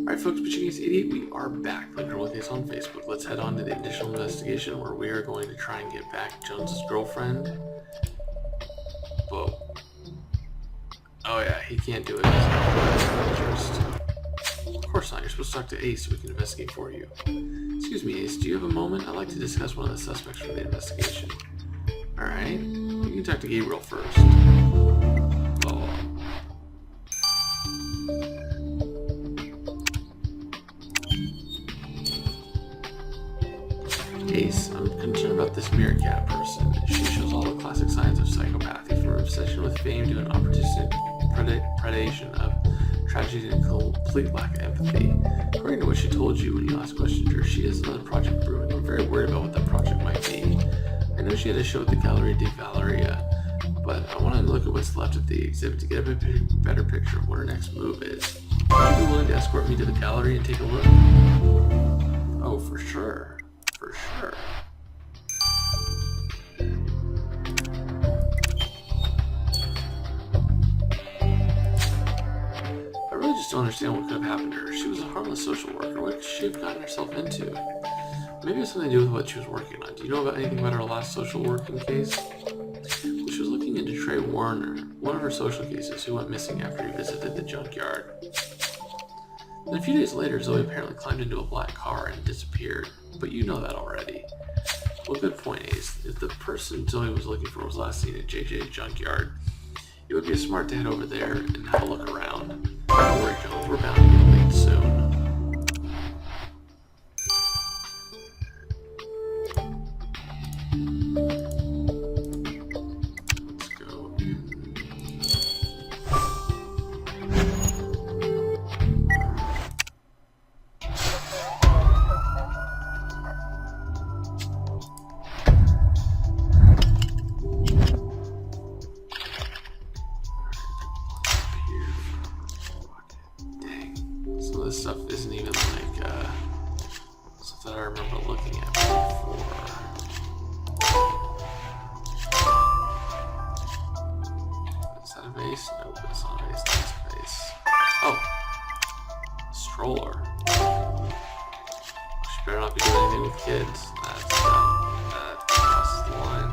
Alright folks, Bitching 88, we are back. The Girl Case on Facebook. Let's head on to the initial investigation where we are going to try and get back Jones's girlfriend. Whoa. Oh yeah, he can't do it. Of course not, you're supposed to talk to Ace so we can investigate for you. Excuse me, Ace, do you have a moment? I'd like to discuss one of the suspects from the investigation. Alright, you can talk to Gabriel first. Oh. Ace, I'm concerned about this Meerkat person. She shows all the classic signs of psychopathy, from obsession with fame to an opportunistic predation of tragedy and complete lack of empathy. According to what she told you when you last questioned her, she has another project brewing. I'm very worried about what that project might be. I know she had a show at the Gallery de Valeria, but I want to look at what's left of the exhibit to get a better picture of what her next move is. Would you be willing to escort me to the gallery and take a look? Oh, for sure. For sure. I really just don't understand what could have happened to her. She was a harmless social worker. What could she have gotten herself into? Maybe it has something to do with what she was working on. Do you know about anything about her last social working case? Well, she was looking into Trey Warner, one of her social cases, who went missing after he visited the junkyard. Then a few days later, Zoe apparently climbed into a black car and disappeared. But you know that already. Well, good point, Ace. If the person Zoe was looking for was last seen at JJ's junkyard, it would be smart to head over there and have a look around. Don't worry, Jones. We're bound to get a lead soon. This stuff isn't even like stuff that I remember looking at before. Is that a vase? Nope, it's not a vase. That's a vase. Oh, stroller. She better not be doing anything with kids. That crosses the line.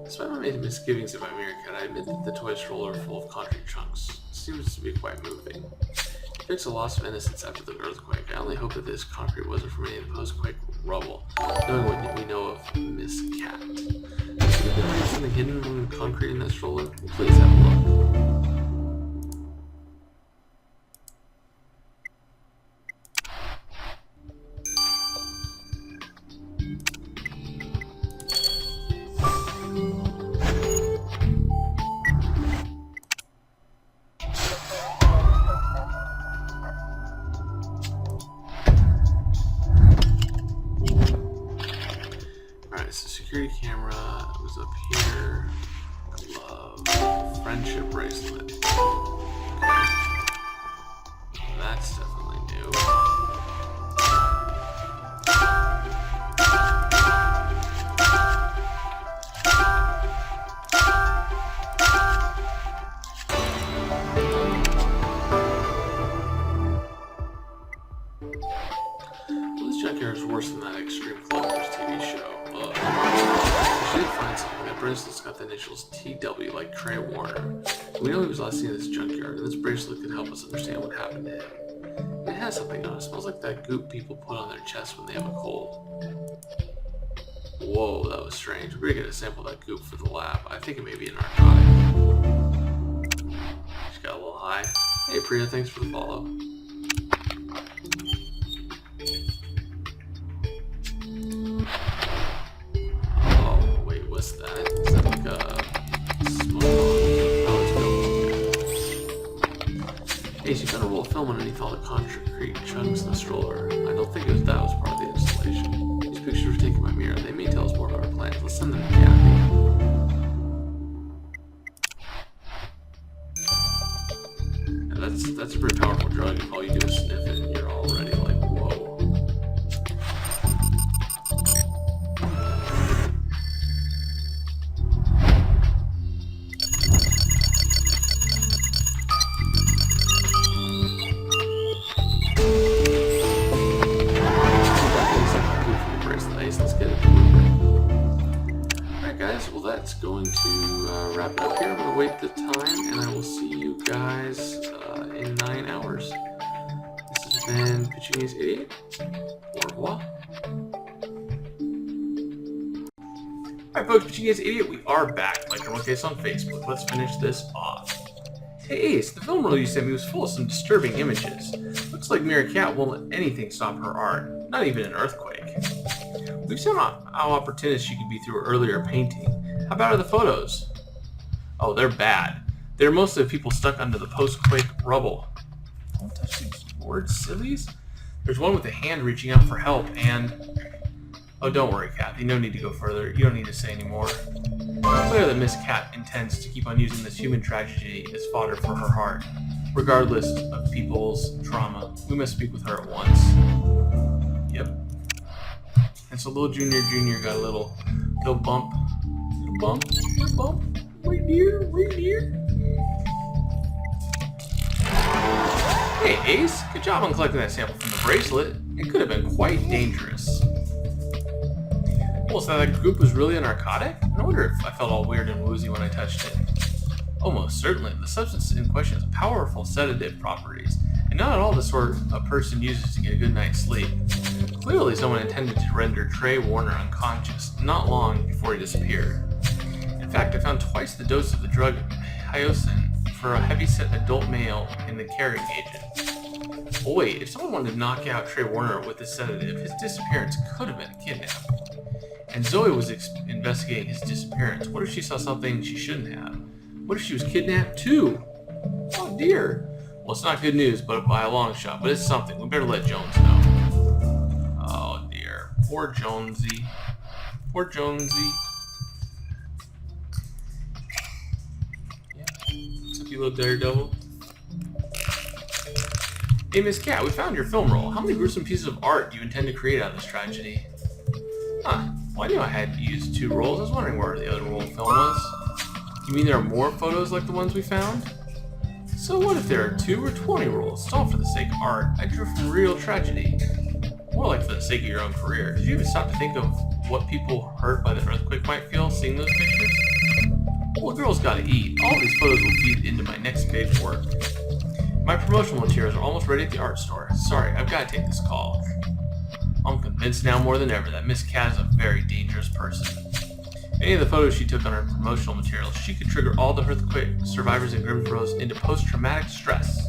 Despite my many misgivings about Meerkat, I admit that the toy stroller full of concrete chunks seems to be quite moving. It depicts a loss of innocence after the earthquake. I only hope that this concrete wasn't from any of the post-quake rubble, knowing what we know of Miss Cat. Could there be something hidden in the concrete in that stroller? Please have a look. Security camera was up here. Glove. Friendship bracelet. Okay. That's definitely new. Well, this junkyard is worse than that Extreme Clovers TV show. I did find something. That bracelet's got the initials TW, like Trey Warner. We know he was last seen in this junkyard, and this bracelet could help us understand what happened to him. It has something on it. It smells like that goop people put on their chest when they have a cold. Whoa, that was strange. We're gonna get a sample of that goop for the lab. I think it may be a narcotic. She got a little high. Hey Priya, thanks for the follow. What's that? Is that like a smoke? Oh, it's film. Hey, she found a roll of film underneath all the concrete chunks in the stroller. I don't think that was part of the installation. These pictures were taken by Mira. They may tell us more about our plans. Let's send them to Kathy. Yeah, that's a pretty powerful drug. If all you do is sniff it, you're already like, whoa. wrap it up here. I'm going to wait the time, and I will see you guys in 9 hours. This has been Petunia's Idiot. Au revoir. Alright folks, Petunia's Idiot, we are back. Like our case on Facebook. Let's finish this off. Hey Ace, the film reel you sent me was full of some disturbing images. Looks like Mira Cat won't let anything stop her art, not even an earthquake. We've seen how opportunist she can be through her earlier painting. How about the photos? Oh, they're bad. They're mostly of people stuck under the post-quake rubble. Don't touch these words, sillies. There's one with a hand reaching out for help, and... Oh, don't worry, Kathy. No need to go further. You don't need to say any more. It's clear that Miss Cat intends to keep on using this human tragedy as fodder for her heart. Regardless of people's trauma, we must speak with her at once. Yep. And so little Junior got a little bump. Little bump. Right here. Hey, Ace. Good job on collecting that sample from the bracelet. It could have been quite dangerous. Well, so that group was really a narcotic? No wonder if I felt all weird and woozy when I touched it. Almost certainly. The substance in question has powerful sedative properties, and not at all the sort a person uses to get a good night's sleep. Clearly someone intended to render Trey Warner unconscious not long before he disappeared. In fact, I found twice the dose of the drug hyoscine for a heavy-set adult male in the carrying agent. Oh wait, if someone wanted to knock out Trey Warner with this sedative, his disappearance could have been a kidnap. And Zoe was investigating his disappearance. What if she saw something she shouldn't have? What if she was kidnapped too? Oh dear. Well, it's not good news, but by a long shot. But it's something. We better let Jones know. Oh dear. Poor Jonesy. Poor Jonesy. Yeah. What's up, you little daredevil? Hey, Miss Cat, we found your film roll. How many gruesome pieces of art do you intend to create out of this tragedy? Huh. Well, I knew I had used 2 rolls. I was wondering where the other roll of film was. You mean there are more photos like the ones we found? So what if there are 2 or 20 rolls? It's all for the sake of art. I drew from real tragedy. More like for the sake of your own career. Did you even stop to think of what people hurt by the earthquake might feel seeing those pictures? Well, a girl's gotta eat. All these photos will feed into my next big work. My promotional materials are almost ready at the art store. Sorry, I've got to take this call. I'm convinced now more than ever that Miss Cat is a very dangerous person. Any of the photos she took on her promotional materials, she could trigger all the earthquake survivors in Grimsboro into post-traumatic stress.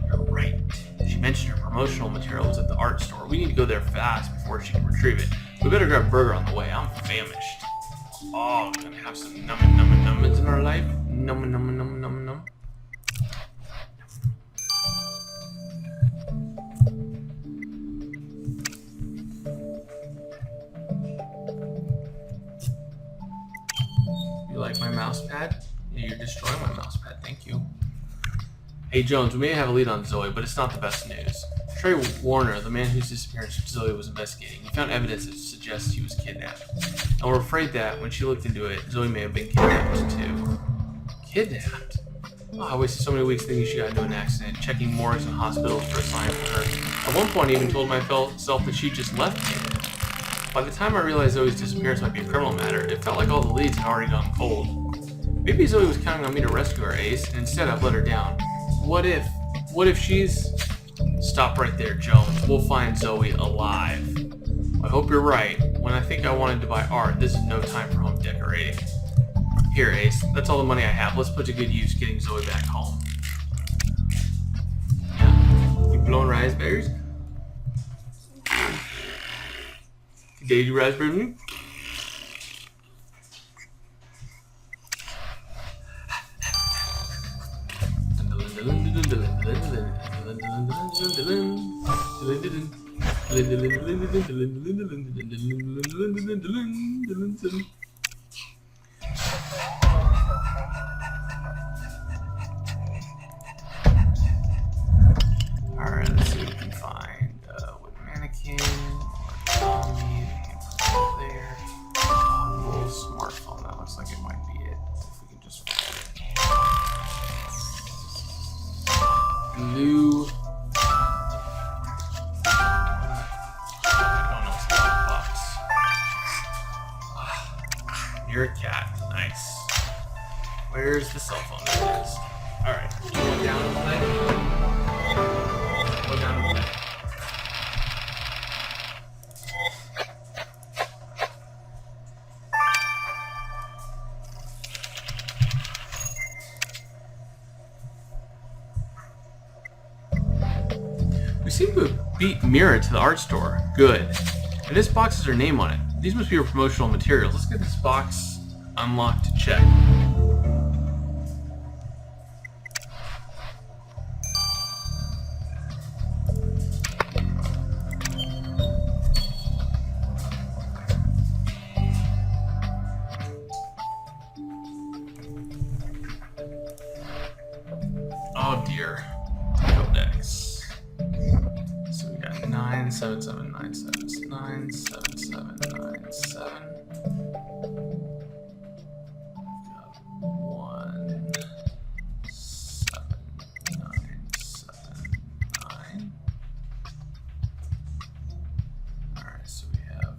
You're right. She mentioned her promotional material was at the art store. We need to go there fast before she can retrieve it. We better grab a burger on the way. I'm famished. Oh, we're gonna have some numbins in our life. Num. Like my mouse pad? Yeah, you're destroying my mouse pad, thank you. Hey Jones, we may have a lead on Zoe, but it's not the best news. Trey Warner, the man whose disappearance Zoe was investigating, he found evidence that suggests he was kidnapped. And we're afraid that when she looked into it, Zoe may have been kidnapped too. Kidnapped? Oh, I wasted so many weeks thinking she got into an accident, checking morgues and hospitals for a sign for her. At one point I even told myself that she just left me. By the time I realized Zoe's disappearance might be a criminal matter, it felt like all the leads had already gone cold. Maybe Zoe was counting on me to rescue her, Ace, and instead I've let her down. What if she's... Stop right there, Jones. We'll find Zoe alive. I hope you're right. When I think I wanted to buy art, this is no time for home decorating. Here, Ace, that's all the money I have. Let's put to good use getting Zoe back home. Yeah. You blowing raspberries? Daisy raspberry? Alright, let's see what we can find. With mannequin, or Tommy, there. Little smartphone, that looks like it might be it. If we can just find it. Blue. I don't know what's in the box. You're a cat. Nice. Where's the cell phone? There it is. Alright, you go down and play. Go down and play. We seem to have beat Mira to the art store. Good. And this box has her name on it. These must be her promotional materials. Let's get this box unlocked to check. Oh dear. Codex. So we got 97797 97797. Got 17979. Alright, so we have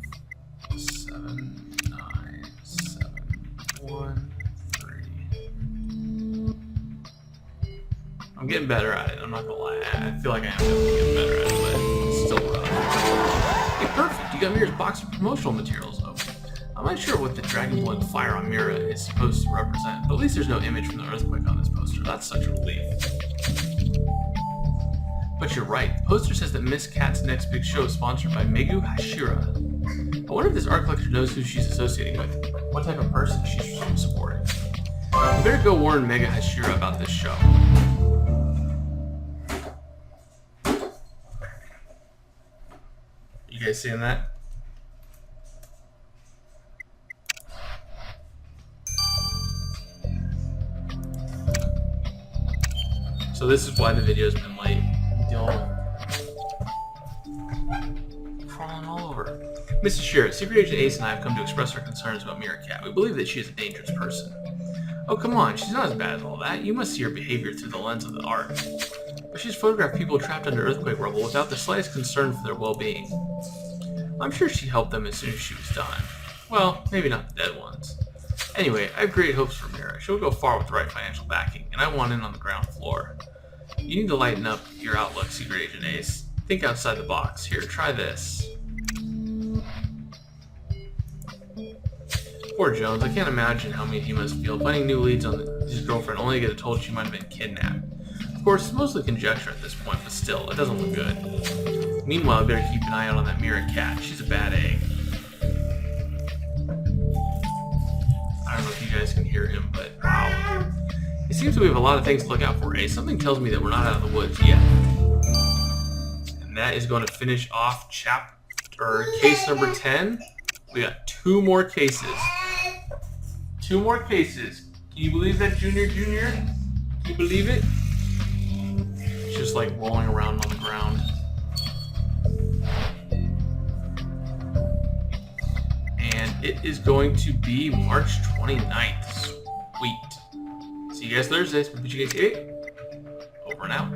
79713. I'm getting better at it, I'm not gonna lie. I feel like I am getting better at it, but it's still rough. Hey, perfect! You got Mira's box of promotional materials open. I'm not sure what the Dragon Blood fire on Mira is supposed to represent, but at least there's no image from the earthquake on this poster. That's such a relief. But you're right. The poster says that Miss Cat's next big show is sponsored by Megu Hashira. I wonder if this art collector knows who she's associating with. What type of person she's supporting. You better go warn Mega Hashira about this show. You guys seeing that? So this is why the video's been late. Crawling all over. Mrs. Shira, Secret Agent Ace and I have come to express our concerns about Mira Cat. We believe that she is a dangerous person. Oh, come on, she's not as bad as all that. You must see her behavior through the lens of the art. But she's photographed people trapped under earthquake rubble without the slightest concern for their well-being. I'm sure she helped them as soon as she was done. Well, maybe not the dead ones. Anyway, I have great hopes for Mira. She'll go far with the right financial backing, and I want in on the ground floor. You need to lighten up your outlook, Secret Agent Ace. Think outside the box. Here, try this. Poor Jones. I can't imagine how mean he must feel finding new leads on his girlfriend only to get told she might have been kidnapped. Of course, it's mostly conjecture at this point, but still, it doesn't look good. Meanwhile, I better keep an eye out on that Mira Cat. She's a bad egg. I don't know if you guys can hear him, but wow. It seems that we have a lot of things to look out for, Ace. Something tells me that we're not out of the woods yet. And that is going to finish off case number 10. We got 2 more cases. 2 more cases. Can you believe that, Junior? Can you believe it? It's just like rolling around on the ground. And it is going to be March 29th. Sweet. See you guys Thursdays. Did you guys see it? Over and out.